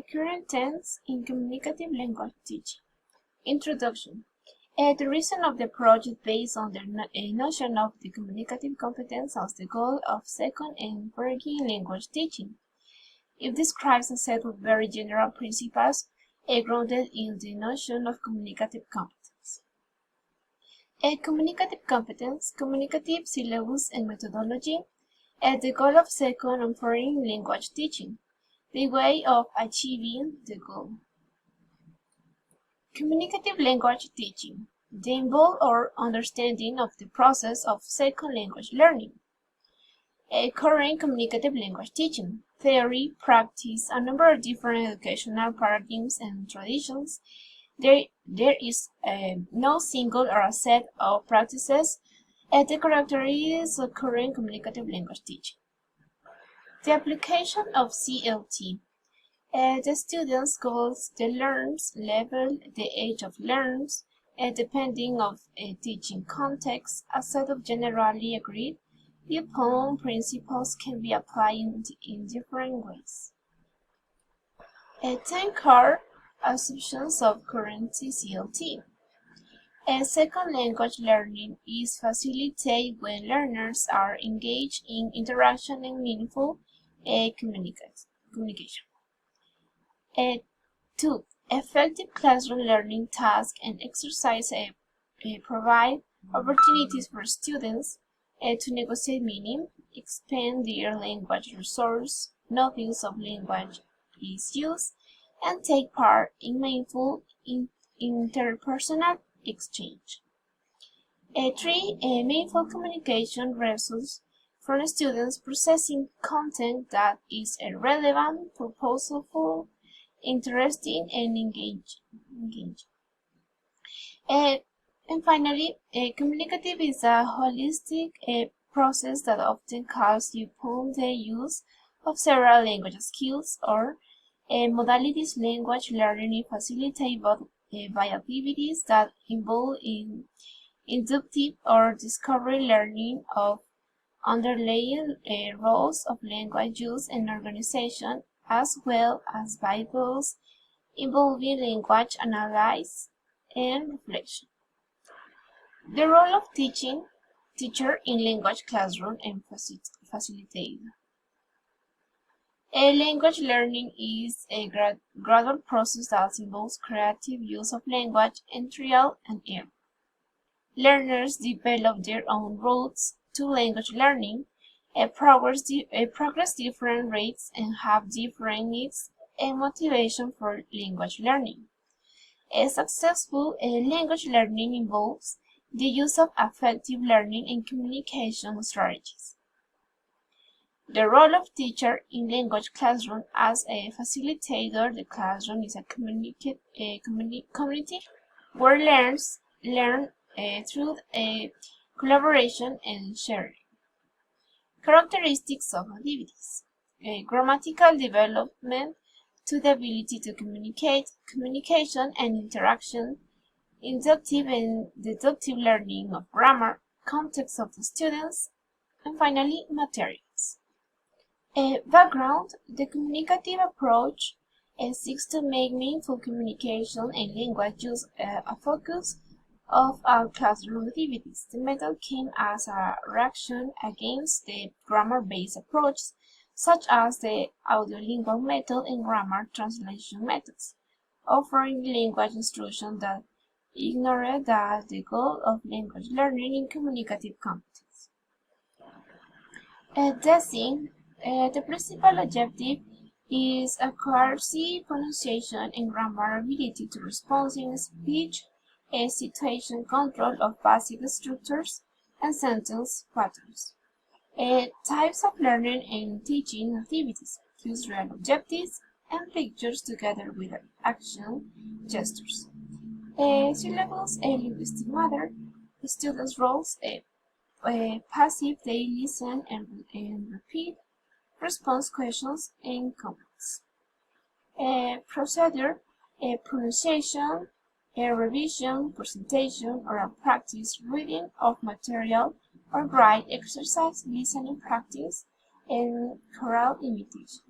Current tense in communicative language teaching. Introduction. The reason of the approach is based on the notion of the communicative competence as the goal of second and foreign language teaching. It describes a set of very general principles grounded in the notion of communicative competence. Communicative competence, communicative syllabus and methodology, the goal of second and foreign language teaching, the way of achieving the goal. Communicative language teaching, the involved or understanding of the process of second language learning. Current communicative language teaching, theory, practice, a number of different educational paradigms and traditions. There is no single or a set of practices the characteristics of current communicative language teaching. The application of CLT. The students' goals, the learners' level, the age of learners, depending on teaching context, a set of generally agreed upon principles can be applied in different ways. 10 core assumptions of current CLT. Second language learning is facilitated when learners are engaged in interaction and meaningful communication. 2. Effective classroom learning tasks and exercise provide opportunities for students to negotiate meaning, expand their language resource, notice of language issues, and take part in meaningful interpersonal exchange. 3. Meaningful communication results from students processing content that is relevant, purposeful, interesting, and engaging. And finally, communicative is a holistic process that often calls upon the use of several language skills or modalities. Language learning facilitated by activities that involve inductive or discovery learning of underlying roles of language use and organization, as well as by those involving language analysis and reflection. The role of teacher in language classroom and facilitator. Language learning is a gradual process that involves creative use of language and trial and error. Learners develop their own routes to language learning, progress different rates, and have different needs and motivation for language learning. A successful language learning involves the use of affective learning and communication strategies. The role of teacher in language classroom as a facilitator. The classroom is a community where learners learn through collaboration and sharing. Characteristics of activities. Grammatical development to the ability to communicate, communication and interaction, inductive and deductive learning of grammar, context of the students, and finally, materials. Background. The communicative approach seeks to make meaningful communication and language use a focus of our classroom activities. The method came as a reaction against the grammar-based approach, such as the audiolingual method and grammar translation methods, offering language instruction that ignored the goal of language learning in communicative competence. The principal objective is accuracy, pronunciation, and grammar ability to respond in speech, situation control of basic structures and sentence patterns. Types of learning and teaching activities use real objectives and pictures together with action gestures. Syllables and linguistic matter. Students' roles: passive, they listen and repeat, response questions and comments. Procedure: pronunciation, revision, presentation, oral practice, reading of material or write exercise, listening practice, and choral imitation.